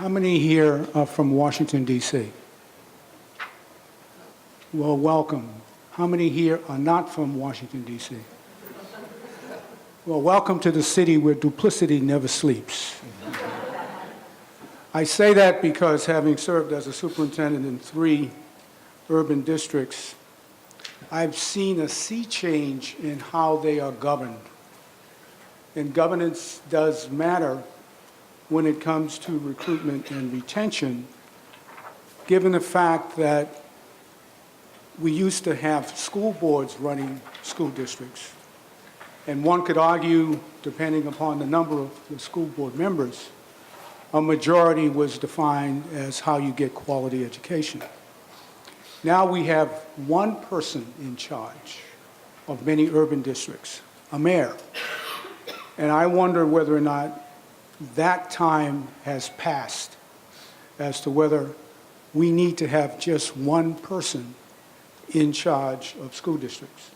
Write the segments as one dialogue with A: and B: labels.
A: How many here are from Washington, D.C.? Well, welcome. How many here are not from Washington, D.C.? Well, welcome to the city where duplicity never sleeps. I say that because having served as a superintendent in 3 urban districts, I've seen a sea change in how they are governed. And governance does matter when it comes to recruitment and retention, given the fact that we used to have school boards running school districts. And one could argue, depending upon the number of the school board members, a majority was defined as how you get quality education. Now we have one person in charge of many urban districts, a mayor. And I wonder whether or not that time has passed as to whether we need to have just one person in charge of school districts.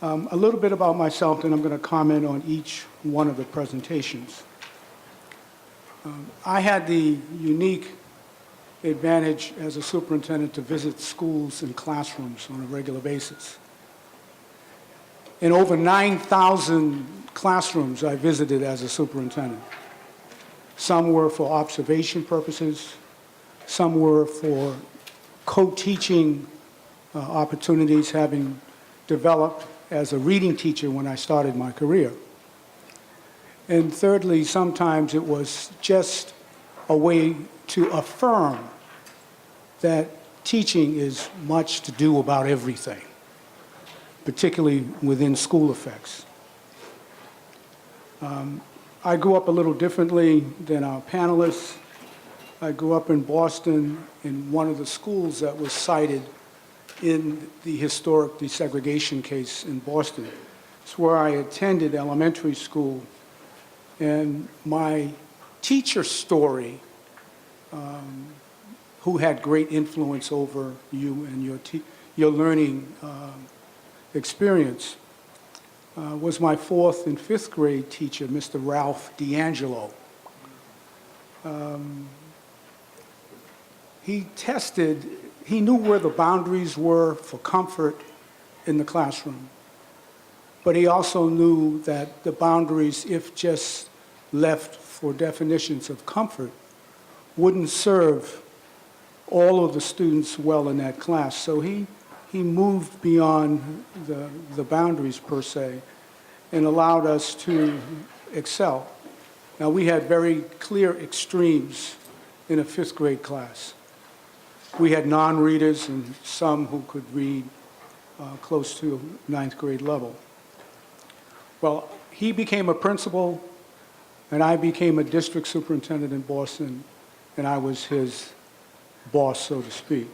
A: A little bit about myself, and I'm going to comment on each one of the presentations. I had the unique advantage as a superintendent to visit schools and classrooms on a regular basis. In over 9,000 classrooms I visited as a superintendent. Some were for observation purposes, some were for co-teaching opportunities, having developed as a reading teacher when I started my career. And thirdly, sometimes it was just a way to affirm that teaching is much to do about everything, particularly within school effects. I grew up a little differently than our panelists. I grew up in Boston in one of the schools that was cited in the historic desegregation case in Boston. It's where I attended elementary school, and my teacher story, who had great influence over you and your learning experience, was my 4th and 5th grade teacher, Mr. Ralph D'Angelo. He knew where the boundaries were for comfort in the classroom, but he also knew that the boundaries, if just left for definitions of comfort, wouldn't serve all of the students well in that class. So he moved beyond the boundaries per se and allowed us to excel. Now, we had very clear extremes in a 5th grade class. We had non-readers and some who could read close to 9th grade level. Well, he became a principal and I became a district superintendent in Boston, and I was his boss, so to speak.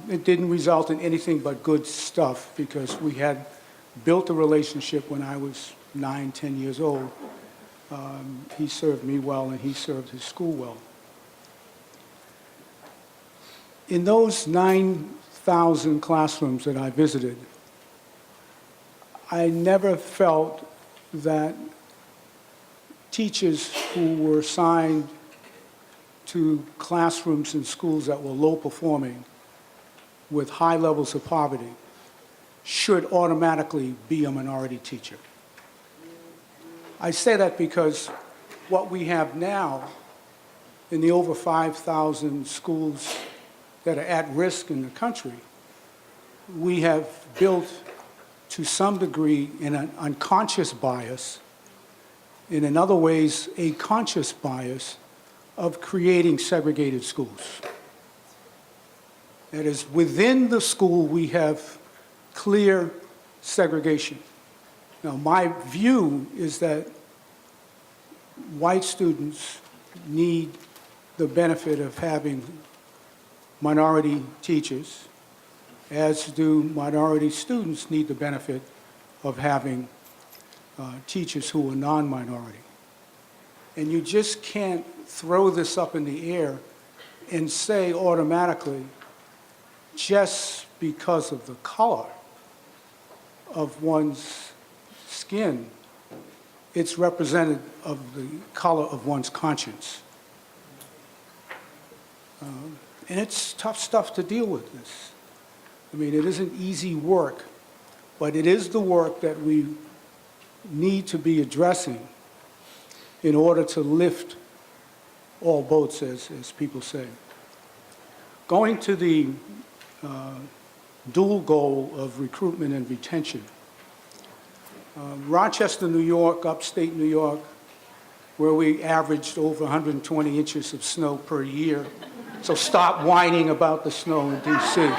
A: It didn't result in anything but good stuff because we had built a relationship when I was 9, 10 years old. He served me well and he served his school well. In those 9,000 classrooms that I visited, I never felt that teachers who were assigned to classrooms in schools that were low performing with high levels of poverty should automatically be a minority teacher. I say that because what we have now in the over 5,000 schools that are at risk in the country, we have built to some degree in an unconscious bias, and in other ways a conscious bias of creating segregated schools. That is, within the school we have clear segregation. Now, my view is that white students need the benefit of having minority teachers, as do minority students need the benefit of having teachers who are non-minority. And you just can't throw this up in the air and say automatically, just because of the color of one's skin, it's representative of the color of one's conscience. And it's tough stuff to deal with this. I mean, it isn't easy work, but it is the work that we need to be addressing in order to lift all boats, as people say. Going to the dual goal of recruitment and retention. Rochester, New York, upstate New York, where we averaged over 120 inches of snow per year. So stop whining about the snow in D.C.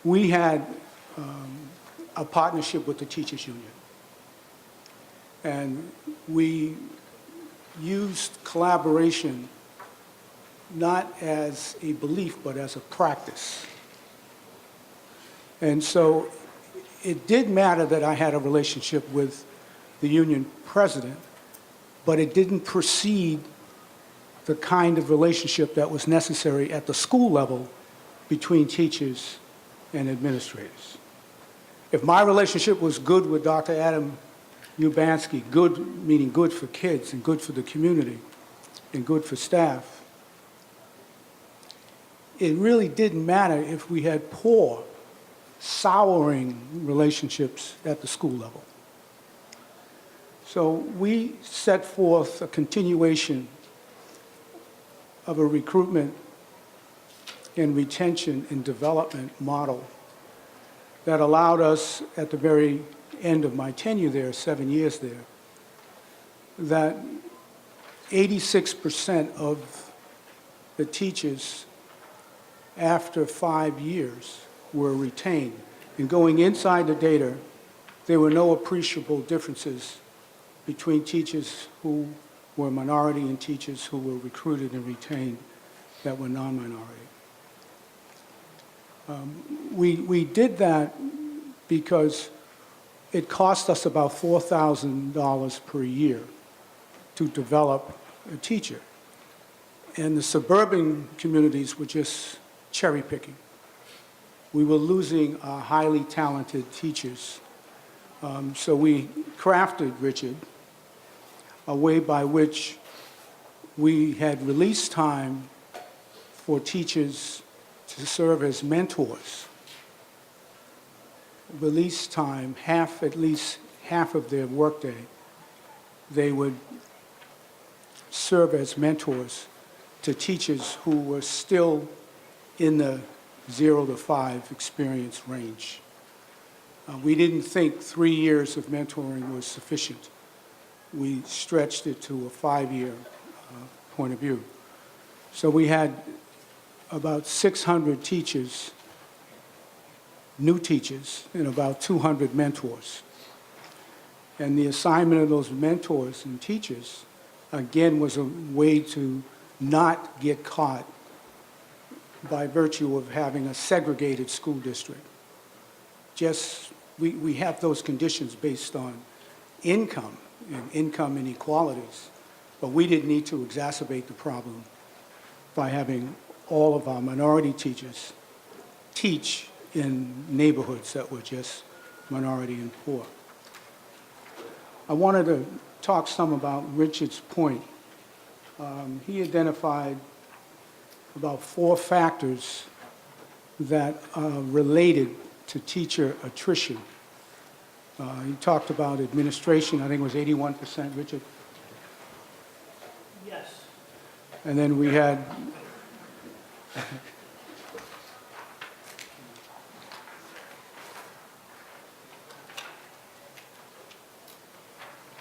A: We had a partnership with the teachers union. And we used collaboration not as a belief, but as a practice. And so it did matter that I had a relationship with the union president, but it didn't precede the kind of relationship that was necessary at the school level between teachers and administrators. If my relationship was good with Dr. Adam Ubansky, good meaning good for kids and good for the community and good for staff, it really didn't matter if we had poor, souring relationships at the school level. So we set forth a continuation of a recruitment and retention and development model that allowed us, at the very end of my tenure there, 7 years there, that 86% of the teachers after 5 years were retained. And going inside the data, there were no appreciable differences between teachers who were minority and teachers who were recruited and retained that were non-minority. We did that because it cost us about $4,000 per year to develop a teacher. And the suburban communities were just cherry picking. We were losing our highly talented teachers. So we crafted, Richard, a way by which we had release time for teachers to serve as mentors. Release time, at least half of their workday, they would serve as mentors to teachers who were still in the 0 to 5 experience range. We didn't think 3 years of mentoring was sufficient. We stretched it to a 5-year point of view. So we had about 600 teachers, new teachers, and about 200 mentors. And the assignment of those mentors and teachers, again, was a way to not get caught by virtue of having a segregated school district. Just, we have those conditions based on income and income inequalities, but we didn't need to exacerbate the problem by having all of our minority teachers teach in neighborhoods that were just minority and poor. I wanted to talk some about Richard's point. He identified about 4 factors that are related to teacher attrition. He talked about administration, I think it was 81%, Richard?
B: Yes.
A: And then we had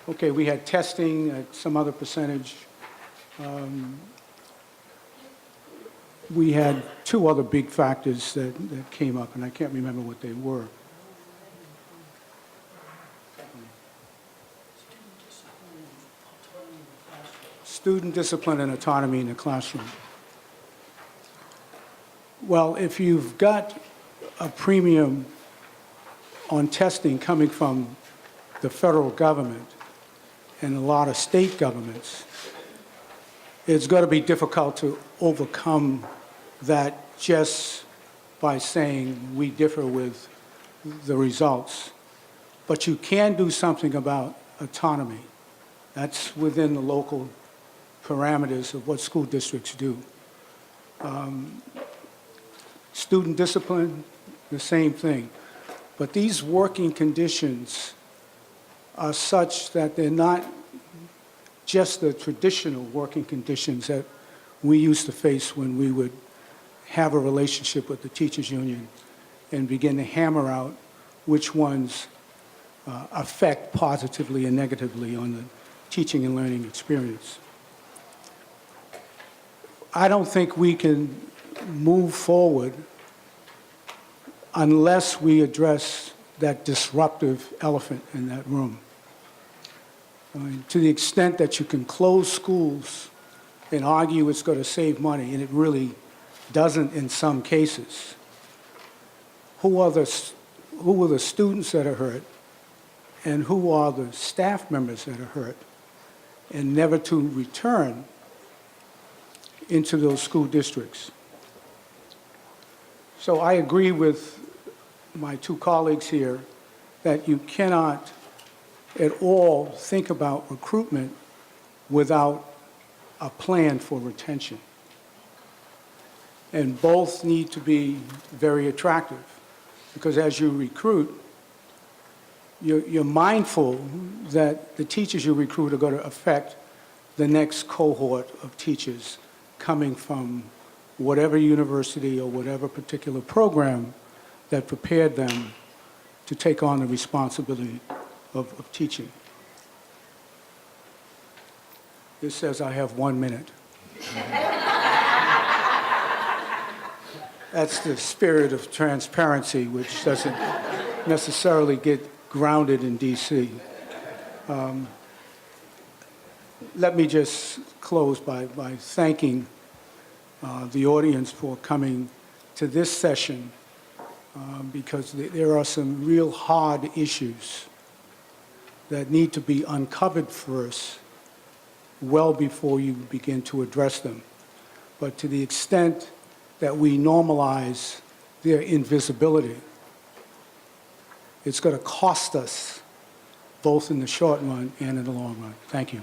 A: okay, we had testing at some other percentage. We had 2 other big factors that came up, and I can't remember what they were. Student discipline and autonomy in the classroom. Well, if you've got a premium on testing coming from the federal government and a lot of state governments, it's going to be difficult to overcome that just by saying we differ with the results. But you can do something about autonomy. That's within the local parameters of what school districts do. Student discipline, the same thing. But these working conditions are such that they're not just the traditional working conditions that we used to face when we would have a relationship with the teachers union and begin to hammer out which ones affect positively and negatively on the teaching and learning experience. I don't think we can move forward unless we address that disruptive elephant in that room. I mean, to the extent that you can close schools and argue it's going to save money, and it really doesn't in some cases, who are the students that are hurt, and who are the staff members that are hurt, and never to return into those school districts. So I agree with my two colleagues here that you cannot at all think about recruitment without a plan for retention. And both need to be very attractive, because as you recruit, you're mindful that the teachers you recruit are going to affect the next cohort of teachers coming from whatever university or whatever particular program that prepared them to take on the responsibility of teaching. This says I have 1 minute. That's the spirit of transparency, which doesn't necessarily get grounded in DC. Let me just close by thanking the audience for coming to this session, because there are some real hard issues that need to be uncovered first, well before you begin to address them. But to the extent that we normalize their invisibility, it's going to cost us both in the short run and in the long run. Thank you.